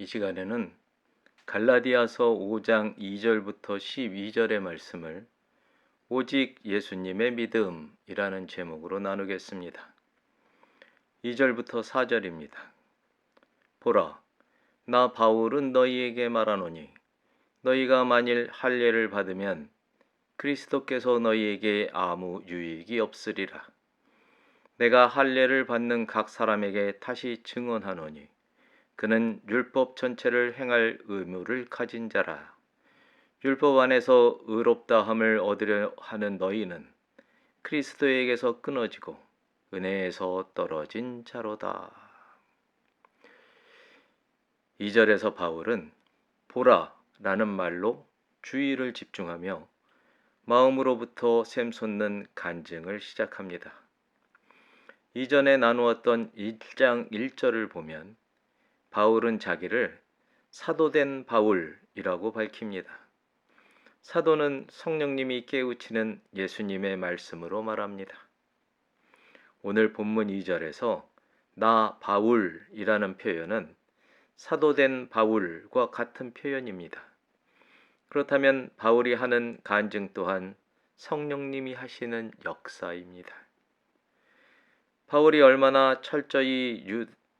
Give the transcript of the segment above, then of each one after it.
이 시간에는 갈라디아서 5장 2절부터 12절의 말씀을 오직 예수님의 믿음이라는 제목으로 나누겠습니다. 2절부터 4절입니다. 보라, 나 바울은 너희에게 말하노니 너희가 만일 할례를 받으면 그리스도께서 너희에게 아무 유익이 없으리라. 내가 할례를 받는 각 사람에게 다시 증언하노니 그는 율법 전체를 행할 의무를 가진 자라. 율법 안에서 의롭다함을 얻으려 하는 너희는 그리스도에게서 끊어지고 은혜에서 떨어진 자로다. 2절에서 바울은 보라 라는 말로 주의를 집중하며 마음으로부터 샘솟는 간증을 시작합니다. 이전에 나누었던 1장 1절을 보면 바울은 자기를 사도된 바울이라고 밝힙니다. 사도는 성령님이 깨우치는 예수님의 말씀으로 말합니다. 오늘 본문 2절에서 나 바울이라는 표현은 사도된 바울과 같은 표현입니다. 그렇다면 바울이 하는 간증 또한 성령님이 하시는 역사입니다. 바울이 얼마나 철저히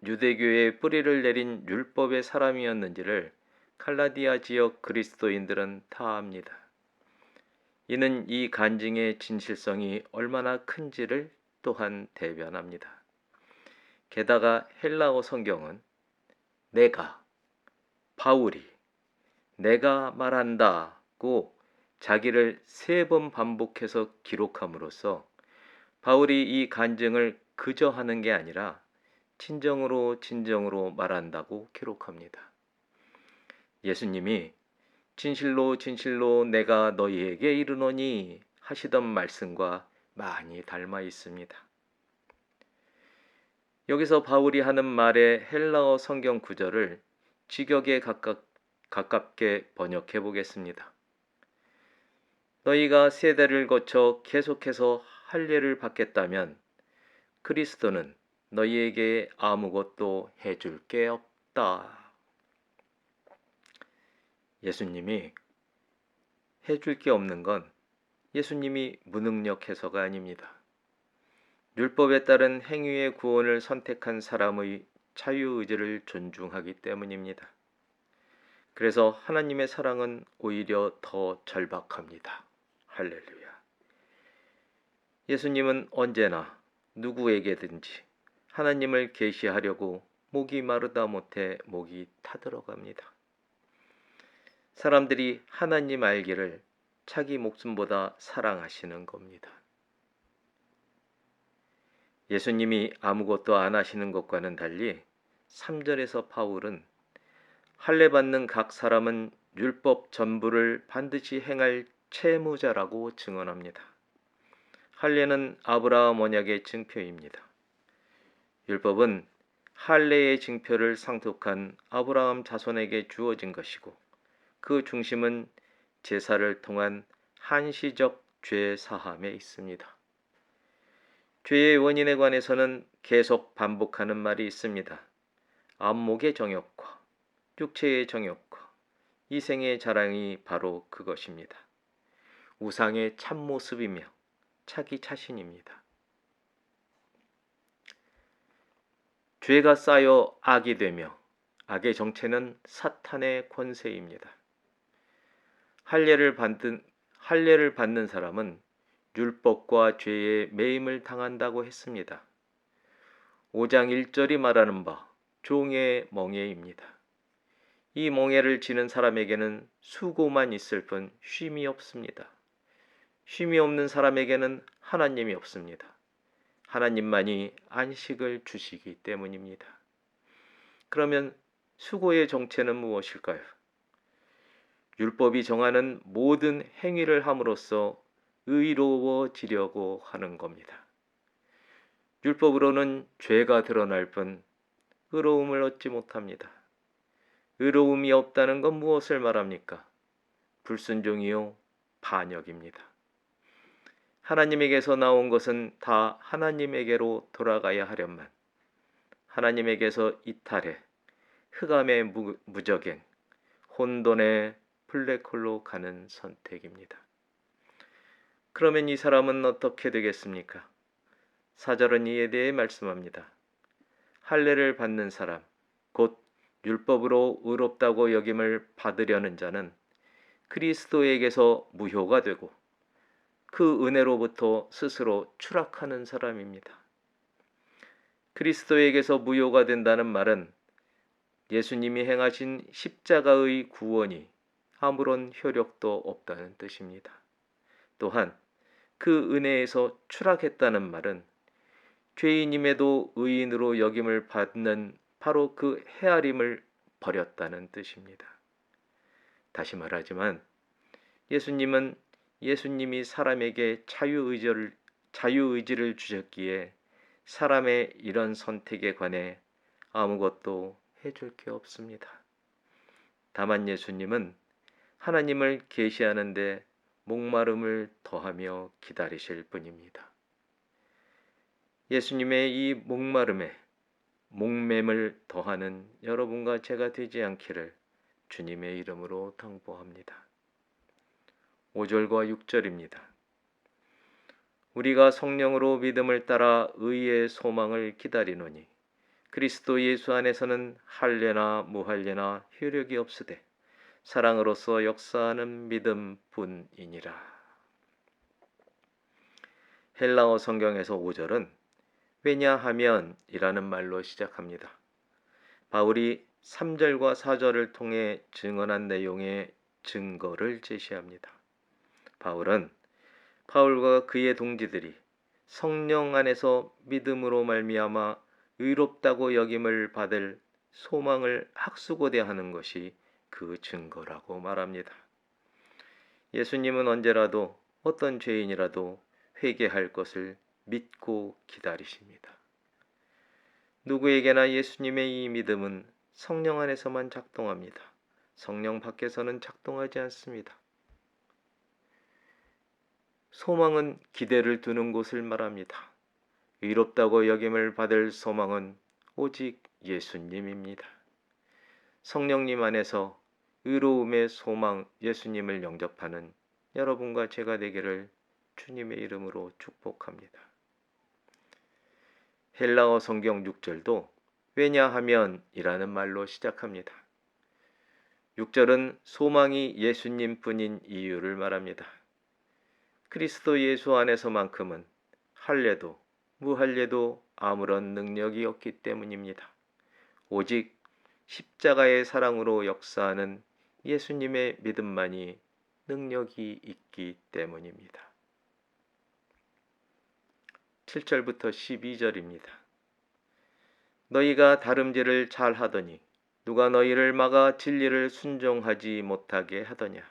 유대교의 뿌리를 내린 율법의 사람이었는지를 갈라디아 지역 그리스도인들은 다 압니다. 이는 이 간증의 진실성이 얼마나 큰지를 또한 대변합니다. 게다가 헬라어 성경은 내가, 바울이, 내가 말한다고 자기를 3번 반복해서 기록함으로써 바울이 이 간증을 그저 하는 게 아니라 진정으로 말한다고 기록합니다. 예수님이 진실로 진실로 내가 너희에게 이르노니 하시던 말씀과 많이 닮아 있습니다. 여기서 바울이 하는 말의 헬라어 성경 구절을 직역에 가깝게 번역해 보겠습니다. 너희가 세대를 거쳐 계속해서 할례를 받겠다면 그리스도는 너희에게 아무것도 해줄 게 없다. 예수님이 해줄 게 없는 건 예수님이 무능력해서가 아닙니다. 율법에 따른 행위의 구원을 선택한 사람의 자유의지를 존중하기 때문입니다. 그래서 하나님의 사랑은 오히려 더 절박합니다. 할렐루야. 예수님은 언제나 누구에게든지 하나님을 계시하려고 목이 마르다 못해 목이 타들어갑니다. 사람들이 하나님 알기를 자기 목숨보다 사랑하시는 겁니다. 예수님이 아무것도 안 하시는 것과는 달리 3절에서 바울은 할례 받는 각 사람은 율법 전부를 반드시 행할 채무자라고 증언합니다. 할례는 아브라함 언약의 증표입니다. 율법은 할례의 증표를 상속한 아브라함 자손에게 주어진 것이고 그 중심은 제사를 통한 한시적 죄 사함에 있습니다. 죄의 원인에 관해서는 계속 반복하는 말이 있습니다. 안목의 정욕과 육체의 정욕과 이생의 자랑이 바로 그것입니다. 우상의 참모습이며 자기 자신입니다. 죄가 쌓여 악이 되며 악의 정체는 사탄의 권세입니다. 할례를 받는 사람은 율법과 죄의 매임을 당한다고 했습니다. 5장 1절이 말하는 바 종의 멍에입니다. 이 멍에를 지는 사람에게는 수고만 있을 뿐 쉼이 없습니다. 쉼이 없는 사람에게는 하나님이 없습니다. 하나님만이 안식을 주시기 때문입니다. 그러면 수고의 정체는 무엇일까요? 율법이 정하는 모든 행위를 함으로써 의로워지려고 하는 겁니다. 율법으로는 죄가 드러날 뿐 의로움을 얻지 못합니다. 의로움이 없다는 건 무엇을 말합니까? 불순종이요, 반역입니다. 하나님에게서 나온 것은 다 하나님에게로 돌아가야 하련만 하나님에게서 이탈해 흑암의 무적행, 혼돈의 블랙홀로 가는 선택입니다. 그러면 이 사람은 어떻게 되겠습니까? 4절은 이에 대해 말씀합니다. 할례를 받는 사람, 곧 율법으로 의롭다고 여김을 받으려는 자는 그리스도에게서 무효가 되고 그 은혜로부터 스스로 추락하는 사람입니다. 그리스도에게서 무효가 된다는 말은 예수님이 행하신 십자가의 구원이 아무런 효력도 없다는 뜻입니다. 또한 그 은혜에서 추락했다는 말은 죄인임에도 의인으로 여김을 받는 바로 그 헤아림을 버렸다는 뜻입니다. 다시 말하지만 예수님이 사람에게 자유의지를 주셨기에 사람의 이런 선택에 관해 아무것도 해줄 게 없습니다. 다만 예수님은 하나님을 계시하는데 목마름을 더하며 기다리실 뿐입니다. 예수님의 이 목마름에 목맴을 더하는 여러분과 제가 되지 않기를 주님의 이름으로 당부합니다. 5절과 6절입니다. 우리가 성령으로 믿음을 따라 의의 소망을 기다리노니 그리스도 예수 안에서는 할례나 무할례나 효력이 없으되 사랑으로서 역사하는 믿음뿐이니라. 헬라어 성경에서 5절은 왜냐하면이라는 말로 시작합니다. 바울이 3절과 4절을 통해 증언한 내용의 증거를 제시합니다. 바울과 그의 동지들이 성령 안에서 믿음으로 말미암아 의롭다고 여김을 받을 소망을 학수고대하는 것이 그 증거라고 말합니다. 예수님은 언제라도 어떤 죄인이라도 회개할 것을 믿고 기다리십니다. 누구에게나 예수님의 이 믿음은 성령 안에서만 작동합니다. 성령 밖에서는 작동하지 않습니다. 소망은 기대를 두는 곳을 말합니다. 의롭다고 여김을 받을 소망은 오직 예수님입니다. 성령님 안에서 의로움의 소망 예수님을 영접하는 여러분과 제가 되기를 주님의 이름으로 축복합니다. 헬라어 성경 6절도 왜냐하면이라는 말로 시작합니다. 6절은 소망이 예수님뿐인 이유를 말합니다. 그리스도 예수 안에서만큼은 할례도 무할례도 아무런 능력이 없기 때문입니다. 오직 십자가의 사랑으로 역사하는 예수님의 믿음만이 능력이 있기 때문입니다. 7절부터 12절입니다. 너희가 다름질을 잘하더니 누가 너희를 막아 진리를 순종하지 못하게 하더냐.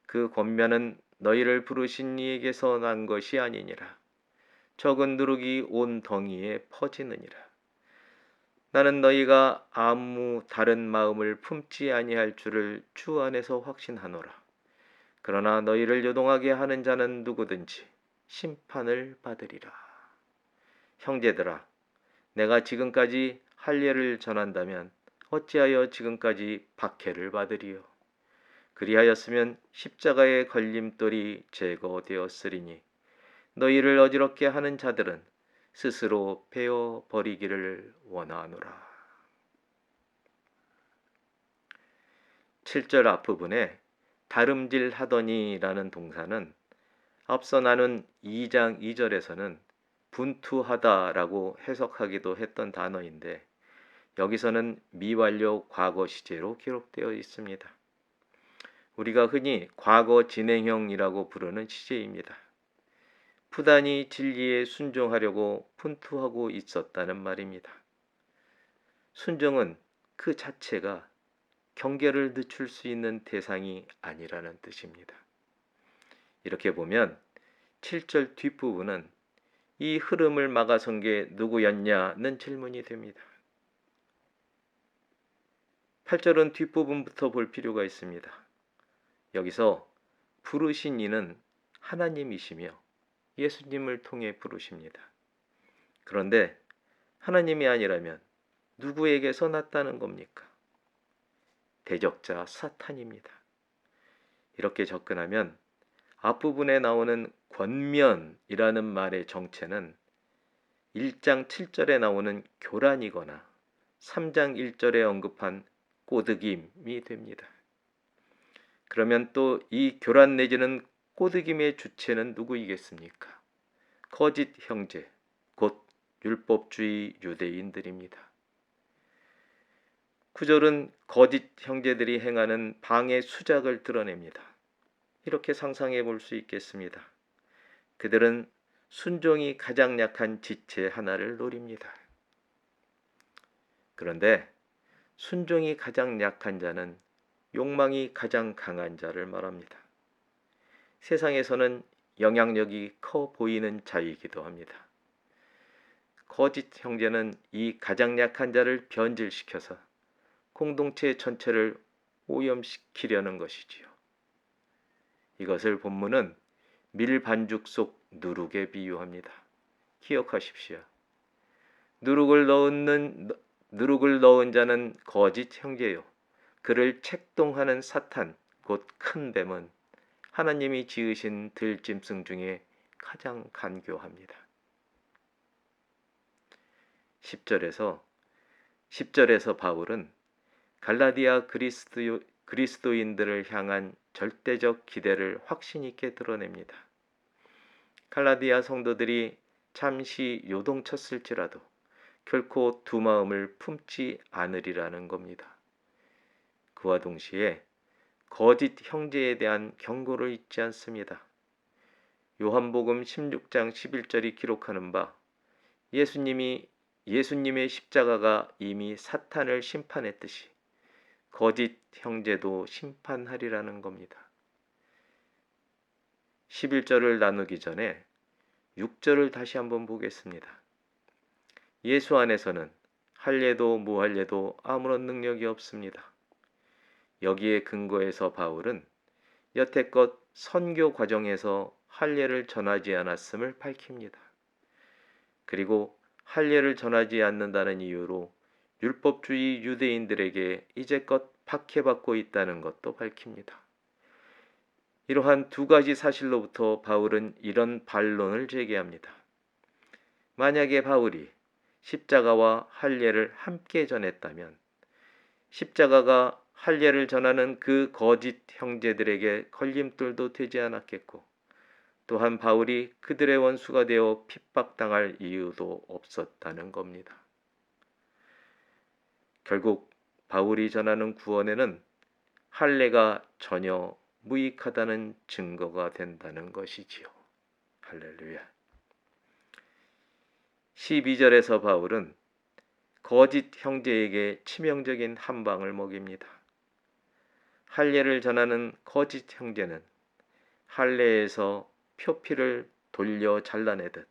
그 권면은 너희를 부르신 이에게서 난 것이 아니니라. 적은 누룩이 온 덩이에 퍼지느니라. 나는 너희가 아무 다른 마음을 품지 아니할 줄을 주 안에서 확신하노라. 그러나 너희를 요동하게 하는 자는 누구든지 심판을 받으리라. 형제들아, 내가 지금까지 할례를 전한다면 어찌하여 지금까지 박해를 받으리요? 그리하였으면 십자가의 걸림돌이 제거되었으리니 너희를 어지럽게 하는 자들은 스스로 베어 버리기를 원하노라. 7절 앞부분에 다름질 하더니라는 동사는 앞서 나눈 2장 2절에서는 분투하다라고 해석하기도 했던 단어인데 여기서는 미완료 과거 시제로 기록되어 있습니다. 우리가 흔히 과거 진행형이라고 부르는 시제입니다. 부단히 진리에 순종하려고 분투하고 있었다는 말입니다. 순종은 그 자체가 경계를 늦출 수 있는 대상이 아니라는 뜻입니다. 이렇게 보면 7절 뒷부분은 이 흐름을 막아선 게 누구였냐는 질문이 됩니다. 8절은 뒷부분부터 볼 필요가 있습니다. 여기서 부르신 이는 하나님이시며 예수님을 통해 부르십니다. 그런데 하나님이 아니라면 누구에게서 났다는 겁니까? 대적자 사탄입니다. 이렇게 접근하면 앞부분에 나오는 권면이라는 말의 정체는 1장 7절에 나오는 교란이거나 3장 1절에 언급한 꼬드김이 됩니다. 그러면 또 이 교란 내지는 꼬드김의 주체는 누구이겠습니까? 거짓 형제, 곧 율법주의 유대인들입니다. 9절은 거짓 형제들이 행하는 방해 수작을 드러냅니다. 이렇게 상상해 볼 수 있겠습니다. 그들은 순종이 가장 약한 지체 하나를 노립니다. 그런데 순종이 가장 약한 자는 욕망이 가장 강한 자를 말합니다. 세상에서는 영향력이 커 보이는 자이기도 합니다. 거짓 형제는 이 가장 약한 자를 변질시켜서 공동체 전체를 오염시키려는 것이지요. 이것을 본문은 밀반죽 속 누룩에 비유합니다. 기억하십시오. 누룩을 넣은 자는 거짓 형제요. 그를 책동하는 사탄, 곧 큰 뱀은 하나님이 지으신 들짐승 중에 가장 간교합니다. 10절에서 바울은 갈라디아 그리스도인들을 향한 절대적 기대를 확신 있게 드러냅니다. 갈라디아 성도들이 잠시 요동쳤을지라도 결코 두 마음을 품지 않으리라는 겁니다. 그와 동시에 거짓 형제에 대한 경고를 잊지 않습니다. 요한복음 16장 11절이 기록하는 바 예수님의 십자가가 이미 사탄을 심판했듯이 거짓 형제도 심판하리라는 겁니다. 11절을 나누기 전에 6절을 다시 한번 보겠습니다. 예수 안에서는 할례도 무할례도 아무런 능력이 없습니다. 여기에 근거해서 바울은 여태껏 선교 과정에서 할례를 전하지 않았음을 밝힙니다. 그리고 할례를 전하지 않는다는 이유로 율법주의 유대인들에게 이제껏 박해받고 있다는 것도 밝힙니다. 이러한 두 가지 사실로부터 바울은 이런 반론을 제기합니다. 만약에 바울이 십자가와 할례를 함께 전했다면 십자가가 할례를 전하는 그 거짓 형제들에게 걸림돌도 되지 않았겠고, 또한 바울이 그들의 원수가 되어 핍박당할 이유도 없었다는 겁니다. 결국 바울이 전하는 구원에는 할례가 전혀 무익하다는 증거가 된다는 것이지요. 할렐루야. 12절에서 바울은 거짓 형제에게 치명적인 한방을 먹입니다. 할례를 전하는 거짓 형제는 할례에서 표피를 돌려 잘라내듯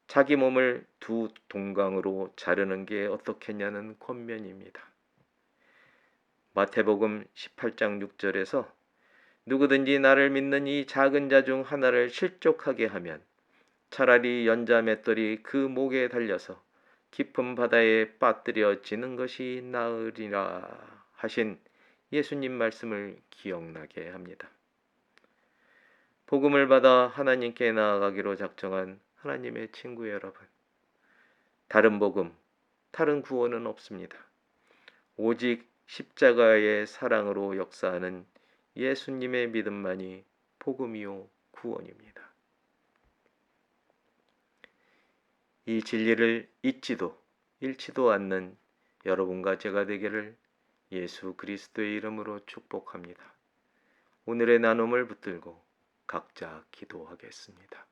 자기 몸을 두 동강으로 자르는 게 어떻겠냐는 권면입니다. 마태복음 18장 6절에서 누구든지 나를 믿는 이 작은 자 중 하나를 실족하게 하면 차라리 연자 맷돌이 그 목에 달려서 깊은 바다에 빠뜨려지는 것이 나으리라 하신 예수님 말씀을 기억나게 합니다. 복음을 받아 하나님께 나아가기로 작정한 하나님의 친구 여러분, 다른 복음, 다른 구원은 없습니다. 오직 십자가의 사랑으로 역사하는 예수님의 믿음만이 복음이요 구원입니다. 이 진리를 잊지도 잃지도 않는 여러분과 제가 되기를 예수 그리스도의 이름으로 축복합니다. 오늘의 나눔을 붙들고 각자 기도하겠습니다.